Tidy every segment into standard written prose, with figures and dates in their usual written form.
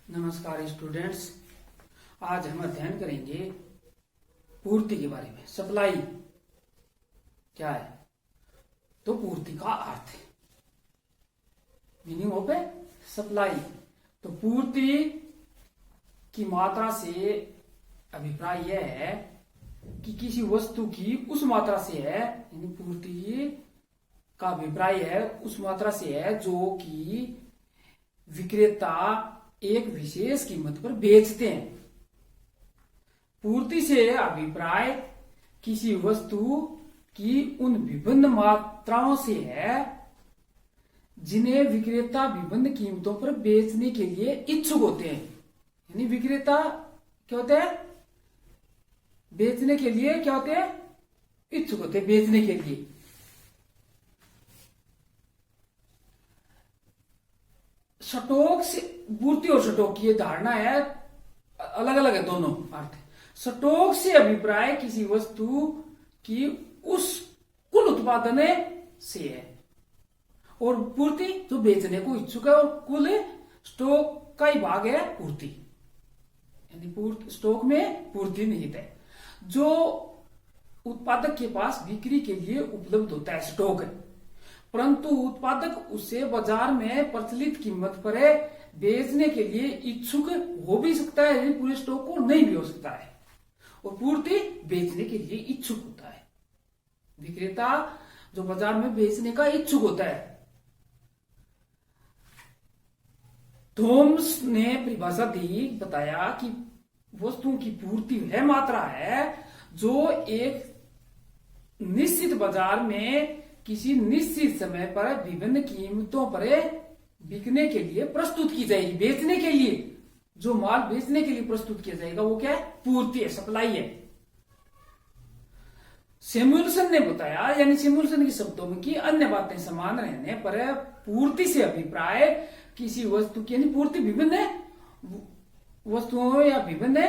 नमस्कार स्टूडेंट्स। आज हम अध्ययन करेंगे पूर्ति के बारे में। सप्लाई क्या है? तो पूर्ति का अर्थ है, मीनिंग ऑफ सप्लाई। तो पूर्ति की मात्रा से अभिप्राय यह है कि किसी वस्तु की उस मात्रा से है, यानी पूर्ति का अभिप्राय है उस मात्रा से है जो कि विक्रेता एक विशेष कीमत पर बेचते हैं। पूर्ति से अभिप्राय किसी वस्तु की उन विभिन्न मात्राओं से है जिन्हें विक्रेता विभिन्न कीमतों पर बेचने के लिए इच्छुक होते हैं। यानी विक्रेता क्या होते हैं? बेचने के लिए क्या होते हैं? इच्छुक होते हैं बेचने के लिए। स्टॉक से पूर्ति और स्टॉक की धारणा है अलग अलग है, दोनों अर्थ। स्टॉक से अभिप्राय किसी वस्तु की उस कुल उत्पादन से है, और पूर्ति जो बेचने को इच्छुक है, और कुल स्टॉक का ही भाग है पूर्ति, यानी स्टॉक में पूर्ति निहित है। जो उत्पादक के पास बिक्री के लिए उपलब्ध होता है स्टॉक है, परंतु उत्पादक उसे बाजार में प्रचलित कीमत पर बेचने के लिए इच्छुक हो भी सकता है, पूरे स्टॉक को नहीं भी हो सकता है। और पूर्ति बेचने के लिए इच्छुक होता है, विक्रेता जो बाजार में बेचने का इच्छुक होता है। थॉमस ने परिभाषा दी, बताया कि वस्तुओं की पूर्ति वह मात्रा है जो एक निश्चित बाजार में किसी निश्चित समय पर विभिन्न कीमतों पर बिकने के लिए प्रस्तुत की जाएगी। बेचने के लिए जो माल बेचने के लिए प्रस्तुत किया जाएगा वो क्या है? पूर्ति है, सप्लाई है। सैमुअलसन ने बताया, यानी सैमुअलसन के शब्दों में कि अन्य बातें समान रहने पर पूर्ति से अभिप्राय किसी वस्तु की, यानी पूर्ति विभिन्न वस्तुओं या विभिन्न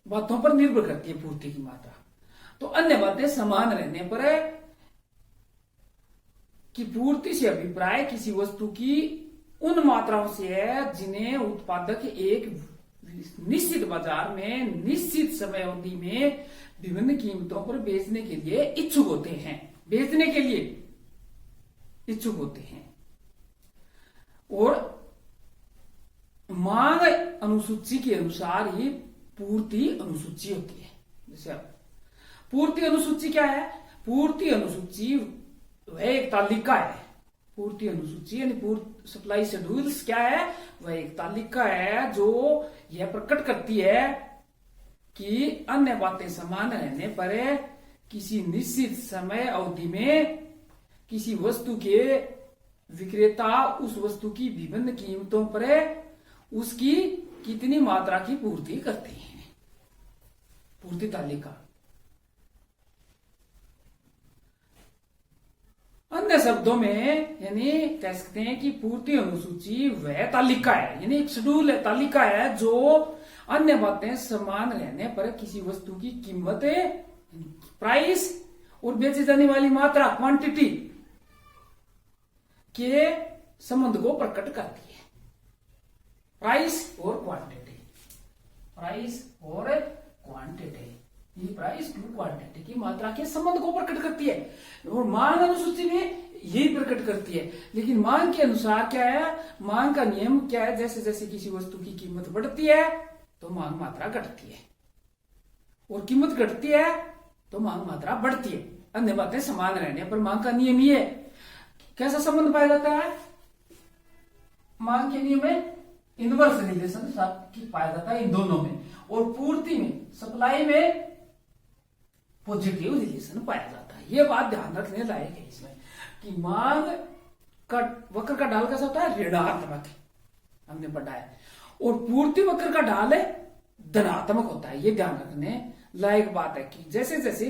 बातों पर निर्भर करती है पूर्ति की मात्रा। तो अन्य बातें समान रहने पर कि पूर्ति से अभिप्राय किसी वस्तु की उन मात्राओं से है जिन्हें उत्पादक एक निश्चित बाजार में निश्चित समय अवधि में विभिन्न कीमतों पर बेचने के लिए इच्छुक होते हैं। बेचने के लिए इच्छुक होते हैं। और मांग अनुसूची के अनुसार ही पूर्ति अनुसूची होती है। जैसे पूर्ति अनुसूची क्या है? पूर्ति अनुसूची वह एक तालिका है। पूर्ति अनुसूची यानी सप्लाई शेड्यूल्स क्या है? वह एक तालिका है जो यह प्रकट करती है कि अन्य बातें समान रहने पर किसी निश्चित समय अवधि में किसी वस्तु के विक्रेता उस वस्तु की विभिन्न कीमतों पर उसकी कितनी मात्रा की पूर्ति करते हैं। पूर्ति तालिका। अन्य शब्दों में यानी कह सकते हैं कि पूर्ति अनुसूची वह तालिका है, यानी एक शेड्यूल है, तालिका है जो अन्य बातें समान रहने पर किसी वस्तु की कीमत, प्राइस और बेची जाने वाली मात्रा, क्वांटिटी के संबंध को प्रकट करती है। प्राइस और क्वांटिटी, प्राइस और क्वांटिटी, ये प्राइस टू क्वांटिटी की मात्रा के संबंध को प्रकट करती है। और मांग अनुसूची में यही प्रकट करती है। लेकिन मांग के अनुसार क्या है? मांग का नियम क्या है? जैसे जैसे किसी वस्तु की कीमत बढ़ती है तो मांग मात्रा घटती है, और कीमत घटती है तो मांग मात्रा बढ़ती है। अन्य बातें समान रहने पर मांग का नियम ये है। कैसा संबंध पाया जाता है? मांग के नियम में इनवर्स रिलेशन पाया जाता है इन दोनों में, और पूर्ति में, सप्लाई में पॉजिटिव रिलेशन पाया जाता है। ये बात ध्यान रखने लायक है इसमें कि मांग का वक्र का ढाल कैसा होता है? ऋणात्मक, हमने पढ़ा है, और पूर्ति वक्र का ढाल धनात्मक होता है। ये ध्यान रखने लायक बात है कि जैसे जैसे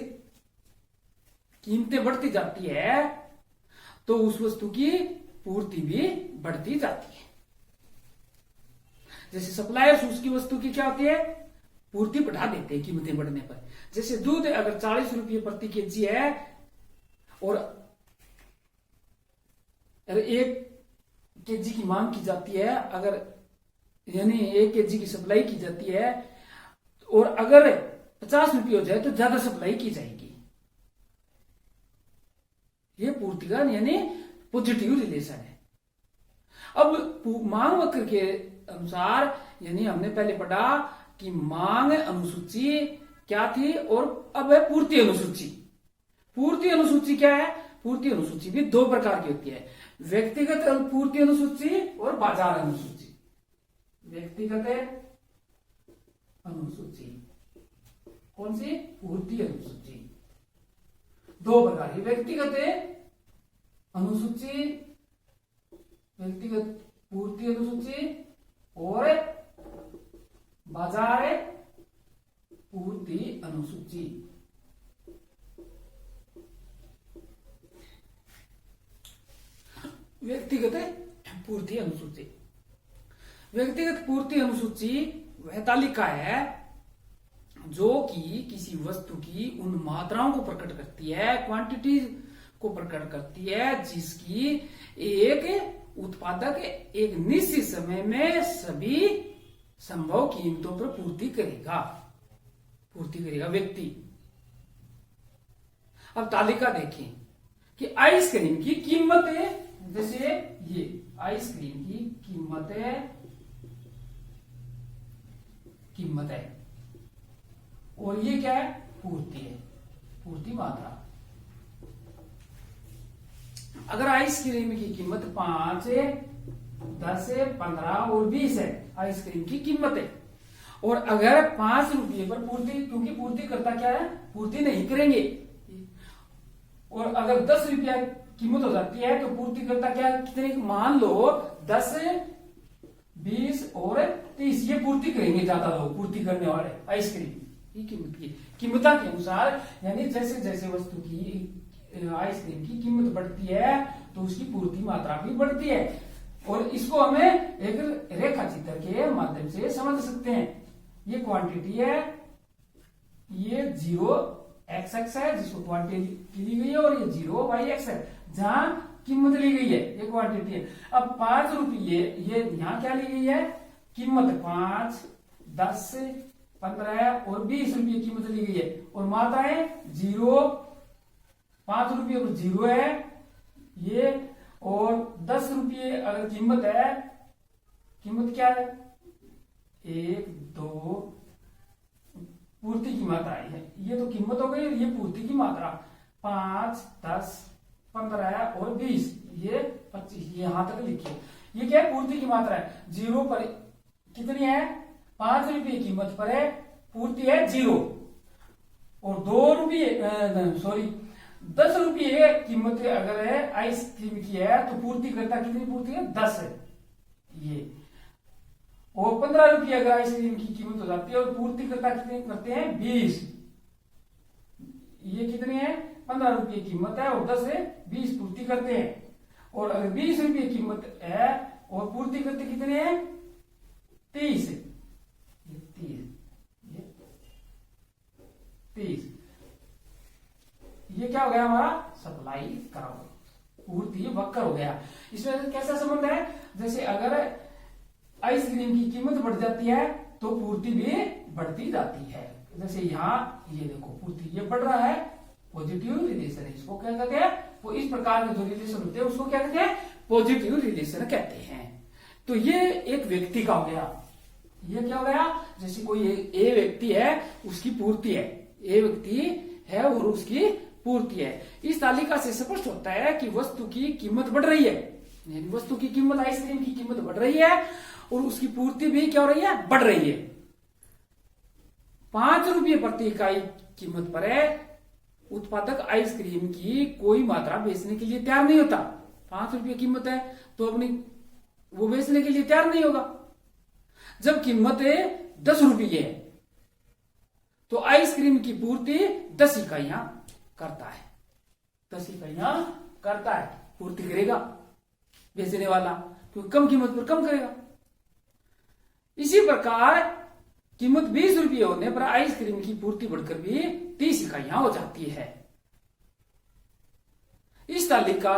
कीमतें बढ़ती जाती है तो उस वस्तु की पूर्ति भी बढ़ती जाती है। जैसे सप्लायर्स उसकी वस्तु की क्या होती है? पूर्ति बढ़ा देते हैं कीमतें बढ़ने पर। जैसे दूध अगर 40 रुपये प्रति केजी है और 1 केजी की मांग की जाती है, अगर यानी 1 kg की सप्लाई की जाती है, और अगर 50 रुपये हो जाए तो ज्यादा सप्लाई की जाएगी। ये पूर्तिगत यानी पॉजिटिव रिलेशन है। अब मांग वक्र के अनुसार, यानी हमने पहले पढ़ा कि मांग अनुसूची क्या थी, और अब है पूर्ति अनुसूची। पूर्ति अनुसूची क्या है? पूर्ति अनुसूची भी दो प्रकार की होती है, व्यक्तिगत पूर्ति अनुसूची और बाजार अनुसूची। व्यक्तिगत अनुसूची कौन सी? पूर्ति अनुसूची। दो प्रकार की, व्यक्तिगत अनुसूची, व्यक्तिगत पूर्ति अनुसूची, और बाजार पूर्ति अनुसूची। व्यक्तिगत पूर्ति अनुसूची। व्यक्तिगत पूर्ति अनुसूची वह तालिका है जो कि किसी वस्तु की उन मात्राओं को प्रकट करती है, क्वांटिटी को प्रकट करती है, जिसकी एक उत्पादक एक निश्चित समय में सभी संभव कीमतों पर पूर्ति करेगा व्यक्ति। अब तालिका देखें कि आइसक्रीम की कीमत है, जैसे ये आइसक्रीम की कीमत है, और ये क्या है? पूर्ति है, पूर्ति मात्रा। अगर आइसक्रीम की कीमत 5, 10, 15 और 20 है, आइसक्रीम की कीमत है, और अगर 5 रुपये पर पूर्ति, क्योंकि पूर्ति करता क्या है? पूर्ति नहीं करेंगे, और अगर 10 रुपया कीमत हो जाती है तो पूर्ति करता क्या है? कितने? मान लो 10, 20 और 30, ये पूर्ति करेंगे ज्यादा लोग, पूर्ति करने वाले आइसक्रीम की कीमता के अनुसार। यानी जैसे जैसे वस्तु की आइसक्रीम की कीमत बढ़ती है तो उसकी पूर्ति मात्रा भी बढ़ती है, और इसको हमें एक रेखा चित्र के माध्यम से समझ सकते हैं। ये क्वांटिटी है, ये 0x है जिसको क्वांटिटी ली गई है, और ये 0y है जहां कीमत ली गई है, ये क्वांटिटी है। अब 5 रुपये, ये यहां क्या ली गई है? कीमत 5, 10, 15 और 20 रुपये कीमत ली गई है, और मात्राएं 0, 5 रुपये पर 0 है ये, और 10 रुपये अगर कीमत है, कीमत क्या है? 1, 2 पूर्ति की मात्रा है, ये तो कीमत हो गई, ये पूर्ति की मात्रा। 5, 10, 15 और 20, ये 25, ये यहां तक लिखिए। ये क्या है? पूर्ति की मात्रा है। 0 पर कितनी है? 5 रुपये कीमत पर है, पूर्ति है 0, और 2 रुपये सॉरी 10 रुपये कीमत अगर है आइसक्रीम की है तो पूर्ति करता कितनी? पूर्ति है 10 है ये, और 15 रुपये अगर आइसक्रीम की कीमत हो जाती है और पूर्ति करता कितने करते हैं? 20। ये कितने हैं? 15 रुपये कीमत है और 10 है 20 पूर्ति करते हैं, और अगर 20 रुपये कीमत है और पूर्ति करते कितने हैं? 30। ये 30, ये क्या हो गया? हमारा सप्लाई कराओ, पूर्ति वक्र हो गया। इसमें कैसा संबंध है? जैसे अगर आइसक्रीम की कीमत बढ़ जाती है तो पूर्ति भी बढ़ती जाती है। जैसे यहाँ ये देखो, पूर्ति ये बढ़ रहा है, पॉजिटिव रिलेशन है, इसको क्या कहते हैं? वो इस प्रकार के जो रिलेशन होते हैं उसको क्या कहते हैं? पॉजिटिव रिलेशन कहते हैं। तो ये एक व्यक्ति का हो गया। ये क्या हो गया? जैसे कोई ए व्यक्ति है, उसकी पूर्ति है, ए व्यक्ति है और उसकी पूर्ति है। इस तालिका से स्पष्ट होता है कि वस्तु की कीमत बढ़ रही है, यानी वस्तु की कीमत, आइसक्रीम की कीमत बढ़ रही है और उसकी पूर्ति भी क्या हो रही है? बढ़ रही है। 5 रुपये प्रति इकाई कीमत पर है उत्पादक आइसक्रीम की कोई मात्रा बेचने के लिए तैयार नहीं होता। 5 रुपये कीमत है तो अपनी वो बेचने के लिए तैयार नहीं होगा। जब कीमत 10 रुपये है तो आइसक्रीम की पूर्ति 10 इकाइयां करता है, 10 इकाइयां करता है, पूर्ति करेगा बेचने वाला, क्योंकि कम कीमत पर कम करेगा। इसी प्रकार कीमत 20 रुपये होने पर आइसक्रीम की पूर्ति बढ़कर भी 30 इकाइयां हो जाती है। इस तालिका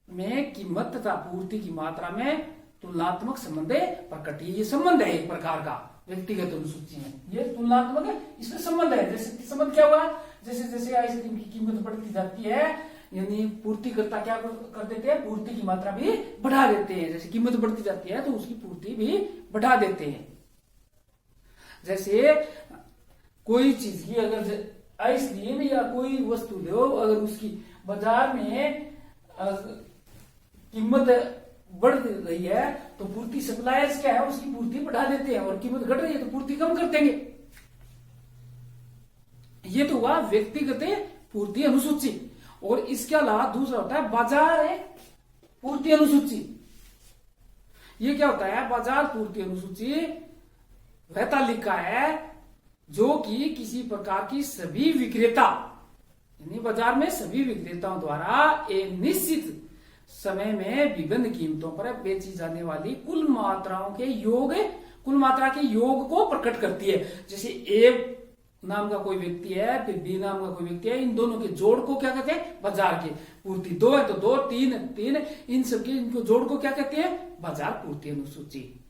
में कीमत तथा पूर्ति की मात्रा में तुलनात्मक संबंध प्रकट। ये संबंध है एक प्रकार का व्यक्तिगत अनुसूची में, ये तुलनात्मक है, इसमें संबंध है। जैसे संबंध क्या हुआ, जैसे जैसे आइसक्रीम की कीमत बढ़ती जाती है, यानी पूर्तिकर्ता क्या कर देते हैं, पूर्ति की मात्रा भी बढ़ा देते हैं। जैसे कीमत बढ़ती जाती है तो उसकी पूर्ति भी बढ़ा देते हैं। जैसे कोई चीज की अगर आइसक्रीम या कोई वस्तु लो, अगर उसकी बाजार में कीमत बढ़ रही है तो पूर्ति सप्लायर्स क्या है, उसकी पूर्ति बढ़ा देते हैं, और कीमत घट रही है तो पूर्ति कम कर देंगे। ये तो हुआ व्यक्तिगत पूर्ति अनुसूची। और इसके अलावा दूसरा होता है बाजार पूर्ति अनुसूची। ये क्या होता है, बाजार पूर्ति अनुसूची वह तालिका है जो कि किसी प्रकार की सभी विक्रेता, यानी बाजार में सभी विक्रेताओं द्वारा एक निश्चित समय में विभिन्न कीमतों पर बेची जाने वाली कुल मात्रा के योग को प्रकट करती है। जैसे ए नाम का कोई व्यक्ति है, फिर बी नाम का कोई व्यक्ति है, इन दोनों के जोड़ को क्या कहते हैं, बाजार की पूर्ति। 2 है तो 2, 3 है 3, इन सबके इनको जोड़ को क्या कहते हैं, बाजार पूर्ति अनुसूची।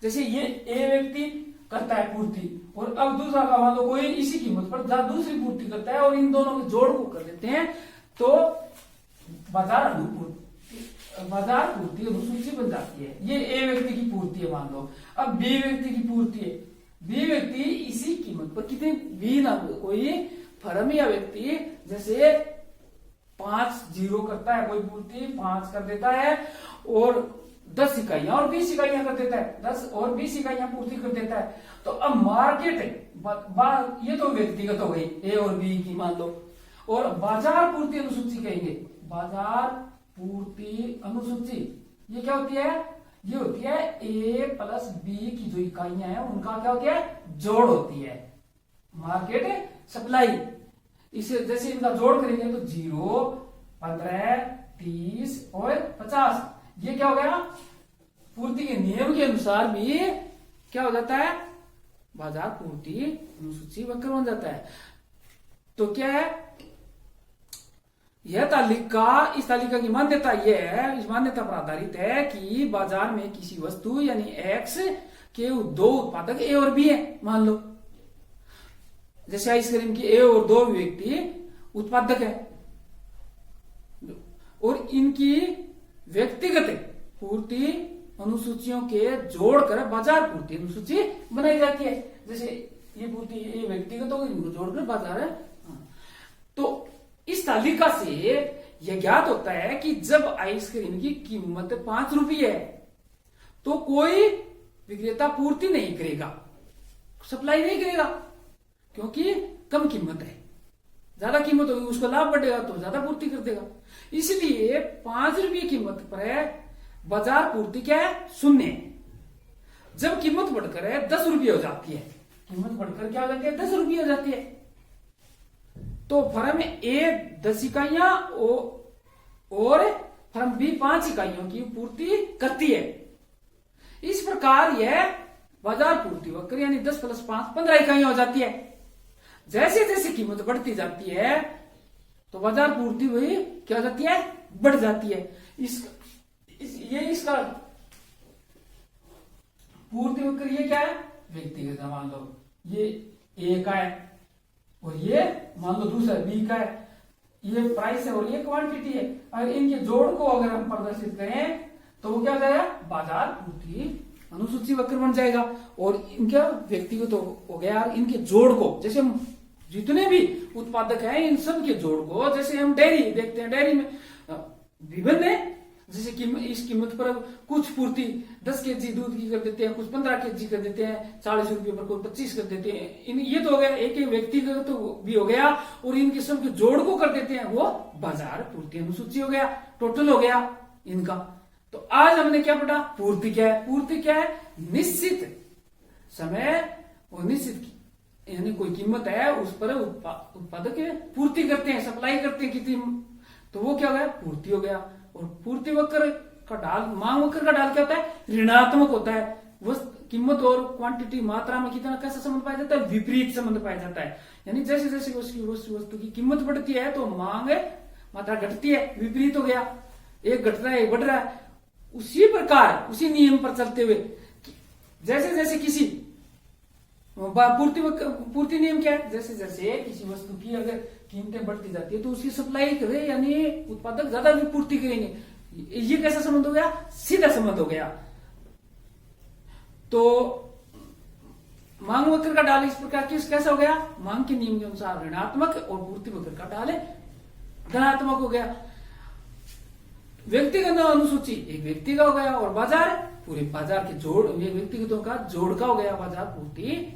जैसे ये ए व्यक्ति करता है पूर्ति, और अब दूसरा का मान लो कोई इसी कीमत पर दूसरी पूर्ति करता है, और इन दोनों के जोड़ को कर देते हैं तो बाजार पूर्ति अनुसूची बन जाती है। ये ए व्यक्ति की पूर्ति है मान लो। अब बी व्यक्ति की पूर्ति है, बी व्यक्ति इसी कीमत पर कितने, बी ना कोई फर्म या व्यक्ति जैसे 5 जीरो करता है, कोई पूर्ति 5 कर देता है, और 10 इकाइयां और 20 इकाइयां कर देता है, 10 और 20 इकाइयां पूर्ति कर देता है। तो अब मार्केट ये तो व्यक्तिगत हो गई ए और बी की मान लो, और बाजार पूर्ति अनुसूची कहेंगे, बाजार पूर्ति अनुसूची। ये क्या होती है, ये होती है ए प्लस बी की जो इकाइयां हैं उनका क्या होती है, जोड़ होती है, मार्केट सप्लाई। इसे जैसे इनका जोड़ करेंगे तो 0, 15, 30 और 50, ये क्या हो गया, पूर्ति के नियम के अनुसार भी क्या हो जाता है, बाजार पूर्ति अनुसूची वक्र बन जाता है। तो क्या है, यह तालिका, इस तालिका की मान्यता यह है, इस मान्यता पर आधारित है कि बाजार में किसी वस्तु यानी एक्स के 2 उत्पादक ए और बी है मान लो। जैसे आइसक्रीम की ए और 2 व्यक्ति उत्पादक है, और इनकी व्यक्तिगत पूर्ति अनुसूचियों के जोड़कर बाजार पूर्ति अनुसूची बनाई जाती है। जैसे ये पूर्ति ये व्यक्तिगत हो, इनको जोड़कर बाजार है। तो इस तालिका से यह ज्ञात होता है कि जब आइसक्रीम की कीमत 5 रुपये है तो कोई विक्रेता पूर्ति नहीं करेगा, सप्लाई नहीं करेगा, क्योंकि कम कीमत है। ज्यादा कीमत होगी उसको लाभ बढ़ेगा तो ज्यादा पूर्ति कर देगा। इसलिए 5 रुपये कीमत पर बाजार पूर्ति क्या है, 0 है। जब कीमत बढ़कर 10 रुपये हो जाती है, कीमत बढ़कर क्या हो जाती है, 10 रुपये हो जाती है, तो फर्म ए 10 इकाइयां और फर्म बी 5 इकाइयों की पूर्ति करती है। इस प्रकार यह बाजार पूर्ति वक्र यानी 10 + 5 15 इकाइयां हो जाती है। जैसे जैसे कीमत बढ़ती जाती है तो बाजार पूर्ति वही क्या हो जाती है, बढ़ जाती है। इसका पूर्ति वक्र ये क्या है, व्यक्तिगत मान लो ये ए का है और ये मान लो दूसरा बी का है, ये प्राइस है और ये क्वांटिटी है। अगर इनके जोड़ को अगर हम प्रदर्शित करें तो वो क्या हो जाएगा, बाजार पूर्ति अनुसूची वक्र बन जाएगा। और इनका व्यक्तिगत हो गया, इनके जोड़ को जैसे हम जितने भी उत्पादक हैं इन सब के जोड़ को, जैसे हम डेयरी देखते हैं, डेयरी में विभिन्न है, जैसे इस कीमत पर कुछ पूर्ति 10 केजी दूध की कर देते हैं, कुछ 15 केजी कर देते हैं, 40 रुपये पर कोई 25 कर देते हैं। ये तो हो गया एक व्यक्तिगत तो भी हो गया, और इन किस्म के जोड़ को कर देते हैं, वो बाजार पूर्ति अनुसूची हो गया, टोटल हो गया इनका। तो आज हमने क्या पढ़ा, पूर्ति क्या है। पूर्ति क्या है, निश्चित समय और निश्चित यानी कोई कीमत है उस पर उत्पादक पूर्ति करते हैं, सप्लाई करते हैं कितनी, तो वो क्या हो गया, पूर्ति हो गया। और पूर्ति वक्र का ढाल, मांग वक्र का ढाल क्या होता है, ऋणात्मक होता है। कीमत और क्वांटिटी मात्रा में कितना कैसा संबंध पाया जाता है, विपरीत संबंध पाया जाता है। यानी जैसे जैसे वस्तु की कीमत बढ़ती है तो मांग मात्रा घटती है, विपरीत हो गया, एक घट रहा है एक बढ़ रहा है। उसी प्रकार उसी नियम पर चलते हुए जैसे जैसे किसी पूर्ति नियम क्या है, जैसे जैसे किसी वस्तु की अगर कीमतें बढ़ती जाती है तो उसकी सप्लाई करे यानी उत्पादक ज्यादा भी पूर्ति करेंगे। ये कैसा संबंध हो गया, सीधा संबंध हो गया। तो मांग वक्र का ढाल इस प्रकार कैसा हो गया, मांग के नियम के अनुसार ऋणात्मक और पूर्ति वक्र का ढाल धनात्मक हो गया। व्यक्तिगत अनुसूची एक व्यक्ति का हो गया और बाजार पूरे बाजार के जोड़ व्यक्तिगतों का जोड़ का हो गया बाजार पूर्ति